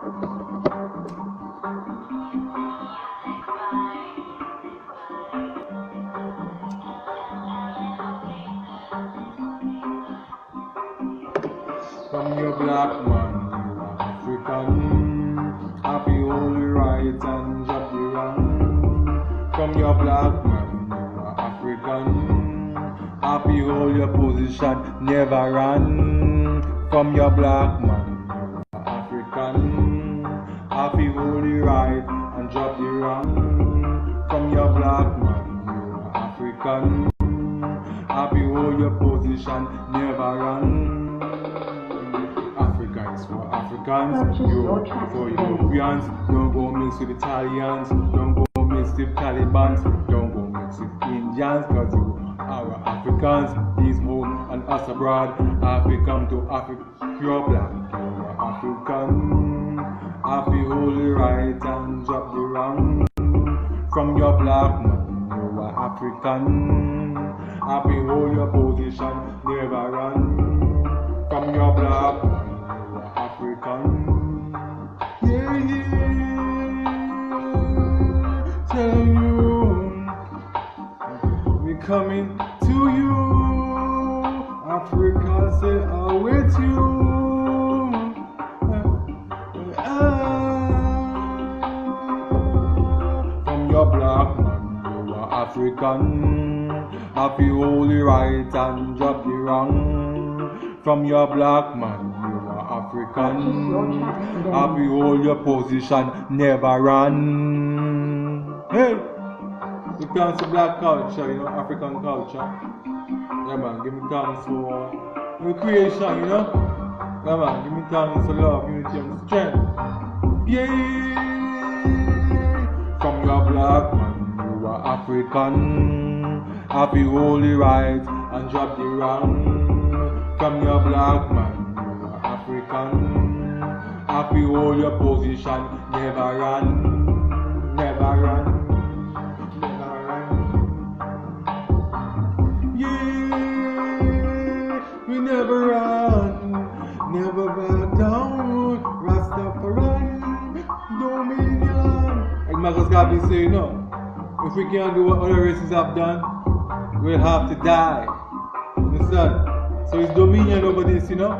From your black man, you are African. Happy holy right and drop the wrong. From your black man, you are African. Happy hold your position, never run. From your black man, you are African. Happy holy right and drop the wrong. From your black man, you are African. Happy hold your position, never run. Africans for Africans, for Europeans, don't go mix with Italians, don't go mix with Talibans, don't go mix with Indians, cause you are Africans, these home and us abroad, African to Africa, pure black, you are African, happy holy right and drop the wrong, from your black man, you are African, happy hold your position, never run, from your black man, African, yeah, tell you, we coming to you, Africa say I'll wait you, from your black man, you are African, happy holy right and drop the wrong, from your black man, African, happy hold your position, never run. Hey, you dance to black culture, you know, African culture. Yeah man, give me thanks for your creation, you know. Yeah man, give me thanks for love, unity and strength. Yeah, from your black man, you are African, happy holy right and drop the wrong. From your black man, African, happy hold your position, never run, never run, never run. Yeah, we never run, never back down, Rastafari, Dominion. Like Marcus Garvey say, no, if we can't do what other races have done, we'll have to die. Understand? So it's dominion over this, you know?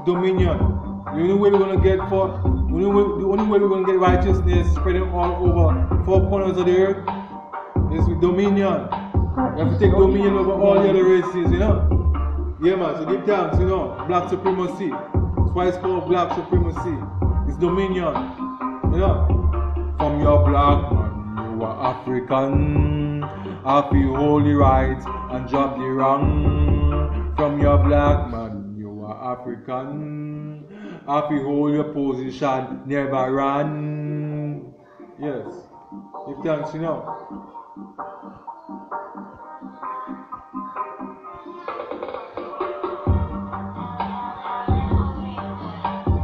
Dominion. The only way we're gonna get the only way we're gonna get righteousness spreading all over 4 corners of the earth is with dominion. We have to take dominion over all the other races, you know. Yeah man, so give thanks, you know, black supremacy. That's why it's called black supremacy. It's dominion. You know. From your black man, you are African. Happy holy right and drop the wrong. From your black man, African, happy hold your position, never run. Yes, give thanks, you know.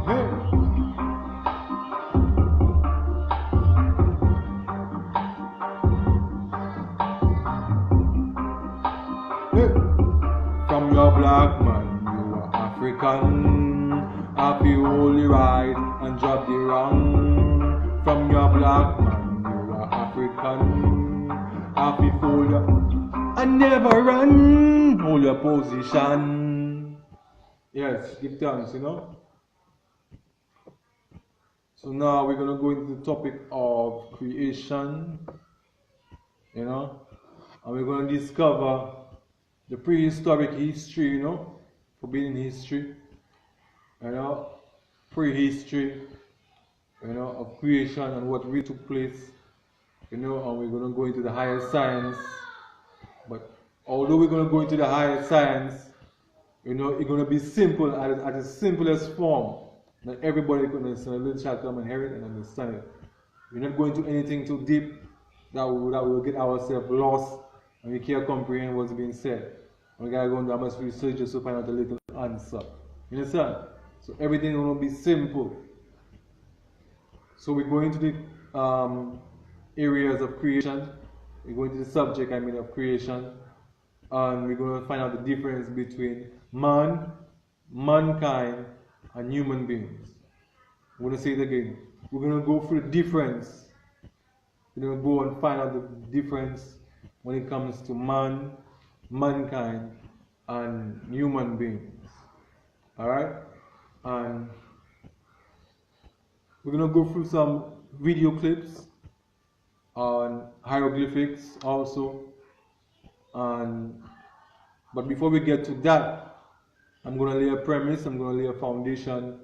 Hey. Hey. From your black man, African, happy holy right and drop the wrong. From your black man, you are African, happy hold your and never run, hold your position. Yes, give thanks, you know. So now we're gonna go into the topic of creation, you know, and we're gonna discover the prehistoric history, you know. Forbidden history, you know, prehistory, you know, of creation and what really took place, you know, and we're going to go into the higher science. But although we're going to go into the higher science, you know, it's going to be simple at its simplest form. That everybody can understand, a little child can inherit and understand it. We're not going to anything too deep that will get ourselves lost and we can't comprehend what's being said. We gotta go into much research just to find out a little answer. You understand? So everything will be simple. So we go into the areas of creation. We go into the subject, of creation, and we're going to find out the difference between mankind, and human beings. I'm going to say it again. We're going to go through the difference. We're going to go and find out the difference when it comes to man, mankind, and human beings. Alright? And we're going to go through some video clips on hieroglyphics also. But before we get to that, I'm going to lay a premise, I'm going to lay a foundation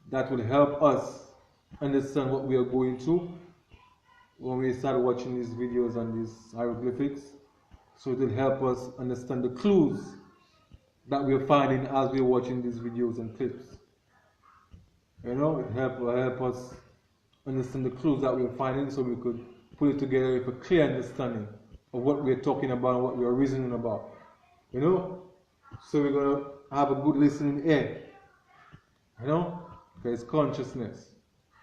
that will help us understand what we are going through when we start watching these videos and these hieroglyphics. So it will help us understand the clues that we are finding as we are watching these videos and clips. You know, it will help us understand the clues that we are finding so we could put it together with a clear understanding of what we are talking about and what we are reasoning about. You know? So we're going to have a good listening ear. You know? Because it's consciousness.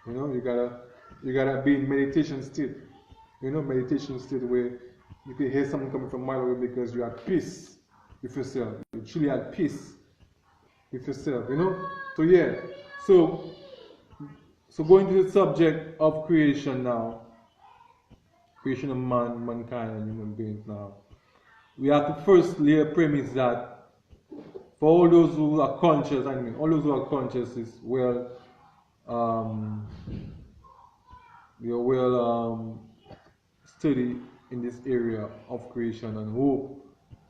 You know, you gotta be in meditation state. You know, meditation state where you can hear something coming from a mile away because you're at peace with yourself. You're truly at peace with yourself, you know? So yeah. So going to the subject of creation now. Creation of man, mankind, and human beings now. We have to first lay a premise that for all those who are conscious, all those who are conscious is well study in this area of creation and who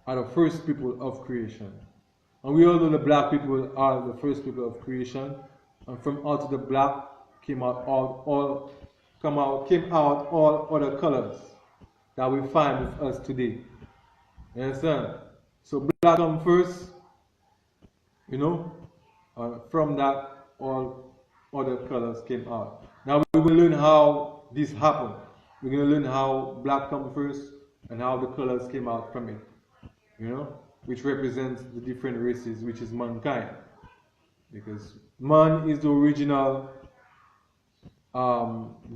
are the first people of creation. And we all know the black people are the first people of creation, and from out of the black came out all other colors that we find with us today. You understand? So black come first, you know, from that all other colors came out. Now we're going to learn how this happened. We're going to learn how black come first and how the colors came out from it, you know, which represents the different races, which is mankind. Because man is the original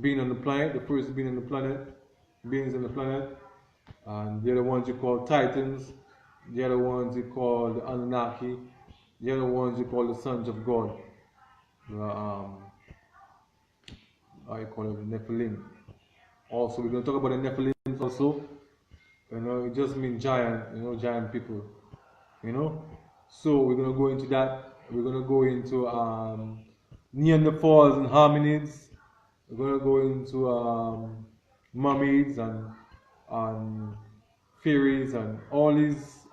being on the planet, the first being on the planet, beings on the planet, and the other ones you call Titans, the other ones you call the Anunnaki, the other ones you call the sons of God. I call it the Nephilim. Also, we're going to talk about the Nephilim also. You know, it just means giant, you know, giant people. You know? So we're going to go into that. We're going to go into Neanderthals and hominids. We're going to go into mermaids and fairies and all these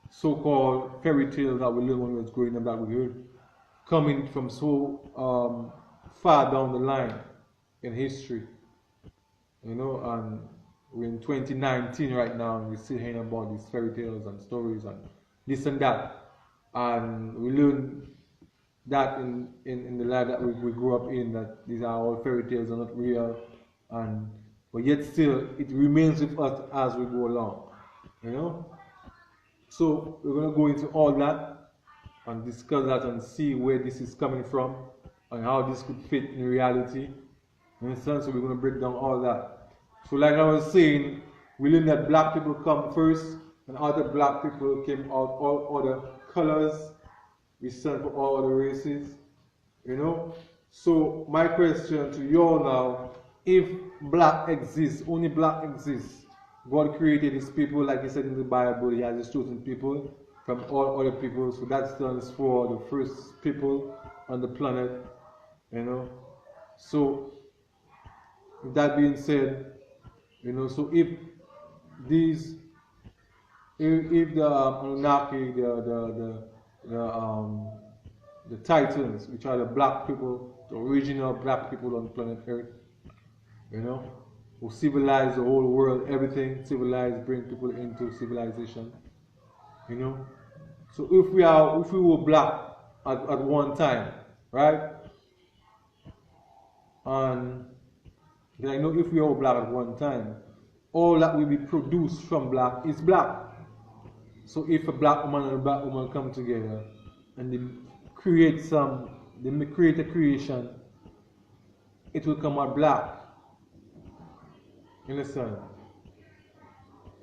so-called fairy tales that we learned when we was growing up that we heard coming from so far down the line in history, you know, and we're in 2019 right now and we're still hearing about these fairy tales and stories and this and that, and we learn that in the life that we grew up in, that these are all fairy tales, are not real, but yet still it remains with us as we go along, you know. So we're going to go into all that and discuss that and see where this is coming from and how this could fit in reality. You understand? So we're going to break down all that. So like I was saying, we learned that black people come first, and other black people came out, all other colors. We stand for all other races. You know? So my question to you all now, if black exists, only black exists, God created his people, like he said in the Bible, he has his chosen people from all other people. So that stands for the first people on the planet, you know. So with that being said, you know, so if the Anunnaki, the Titans, which are the black people, the original black people on planet Earth, you know, who civilize the whole world, everything civilized, bring people into civilization, you know. So if we were black at one time, right? And I know if we were black at one time, all that will be produced from black is black. So if a black woman and a black woman come together and they create a creation, it will come out black. You understand?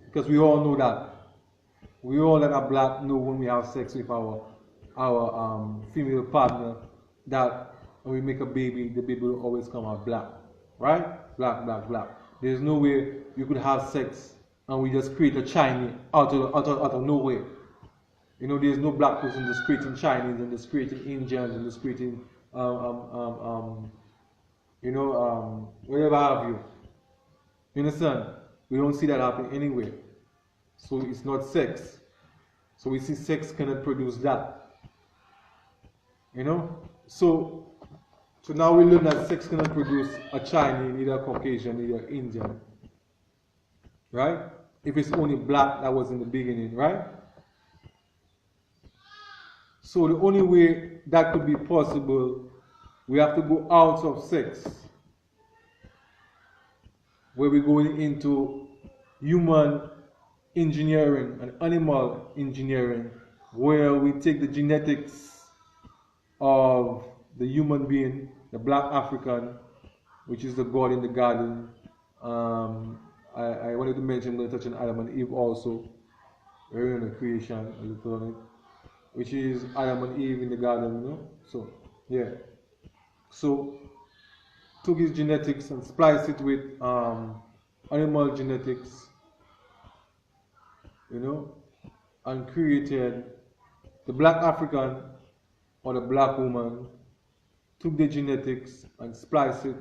Because we all know that. We all that are black know when we have sex with our female partner, that when we make a baby, the baby will always come out black, right? Black, black, black. There's no way you could have sex and we just create a Chinese out of nowhere. You know, there's no black person just creating Chinese and just creating Indians and just creating whatever have you. You understand? We don't see that happen anywhere. So it's not sex. So we see sex cannot produce that. You know? So now we learn that sex cannot produce a Chinese, neither a Caucasian, neither Indian. Right? If it's only black, that was in the beginning, right? So the only way that could be possible, we have to go out of sex, where we're going into human engineering and animal engineering, where we take the genetics of the human being, the black African, which is the God in the garden. I wanted to mention, we're touching Adam and Eve also, we're in the creation, as you call it, which is Adam and Eve in the garden, you know. So, yeah. So, took his genetics and spliced it with animal genetics, you know, and created the black African or the black woman, took the genetics and spliced it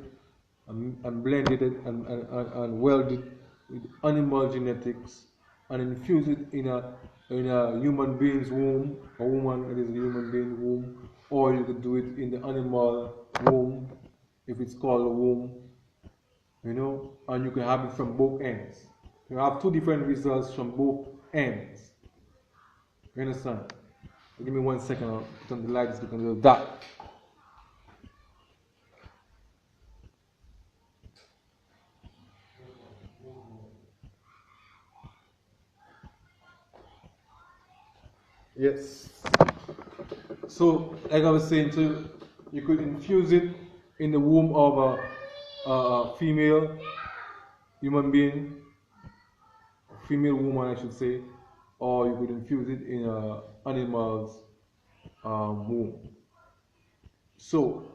and blended it and welded it with animal genetics and infused it in a human being's womb, a woman that is a human being's womb, or you could do it in the animal womb, if it's called a womb, you know, and you can have it from both ends. You have two different results from both ends. You understand? Give me 1 second, I'll put on the lights because of that. Yes. So, like I was saying, you could infuse it in the womb of a female human being, a female woman, I should say, or you could infuse it in an animal's womb. So,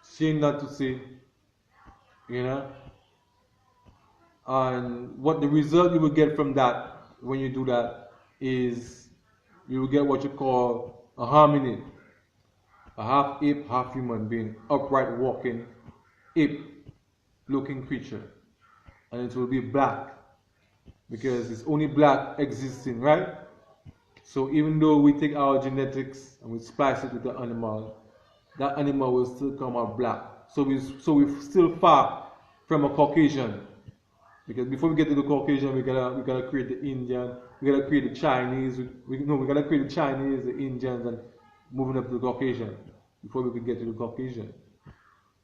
saying that to say, you know, and what the result you will get from that when you do that is you will get what you call a hominid, a half ape, half human being, upright walking, ape looking creature. And it will be black because it's only black existing, right? So even though we take our genetics and we splice it with the animal, that animal will still come out black. So we're still far from a Caucasian. Because before we get to the Caucasian, we gotta create the Indian, we gotta create the Chinese. We gotta create the Chinese, the Indians, and moving up to the Caucasian before we could get to the Caucasian.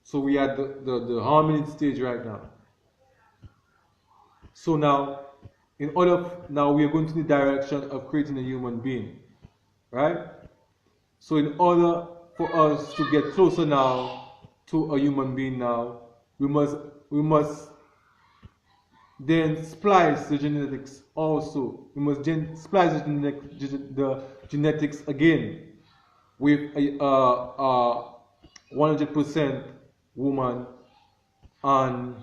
So we are at the hominid stage right now. So now, now we are going to the direction of creating a human being, right? So in order for us to get closer now to a human being now, we must then splice the genetics also. We must then splice the genetics again with a 100% woman, and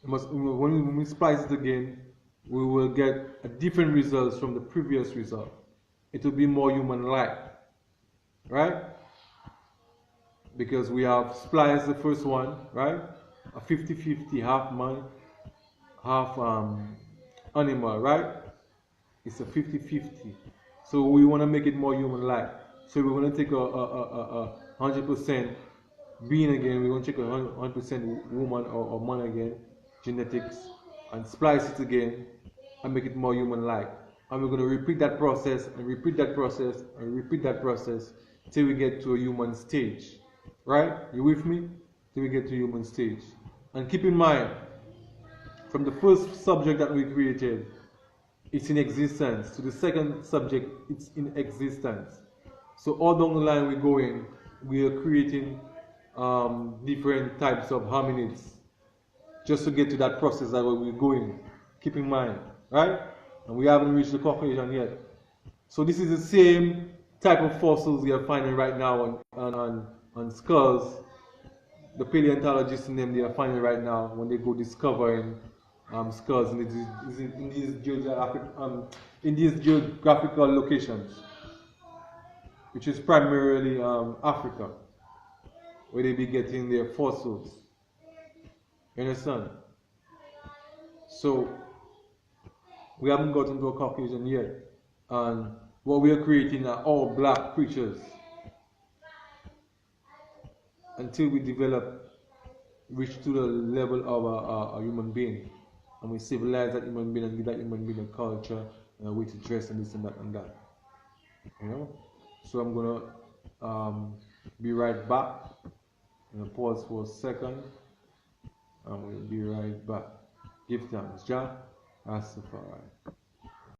when we splice it again, we will get a different results from the previous result. It will be more human-like, right? Because we have spliced the first one, right? A 50-50, half man, half animal, right? It's a 50-50. So we want to make it more human-like. So we're going to take a 100% being again. We're going to take a 100% woman or man again, genetics, and splice it again and make it more human-like. And we're going to repeat that process and repeat that process and repeat that process till we get to a human stage. Right? You with me? Till we get to human stage. And keep in mind, from the first subject that we created, it's in existence. To the second subject, it's in existence. So all down the line we're going, we are creating different types of hominids just to get to that process that we're going. Keep in mind, right? And we haven't reached the Caucasian yet. So this is the same type of fossils we are finding right now on skulls, the paleontologists in them they are finding right now when they go discovering skulls in these geographical locations, which is primarily Africa, where they be getting their fossils. You understand? So we haven't gotten to a conclusion yet, and what we are creating are all black creatures until we develop, reach to the level of a human being, and we civilize that human being and give that human being a culture and a way to dress and this and that and that. You know. So I'm gonna be right back. I'm gonna pause for a second. I'm gonna be right back. Give thanks, Jah Rastafari.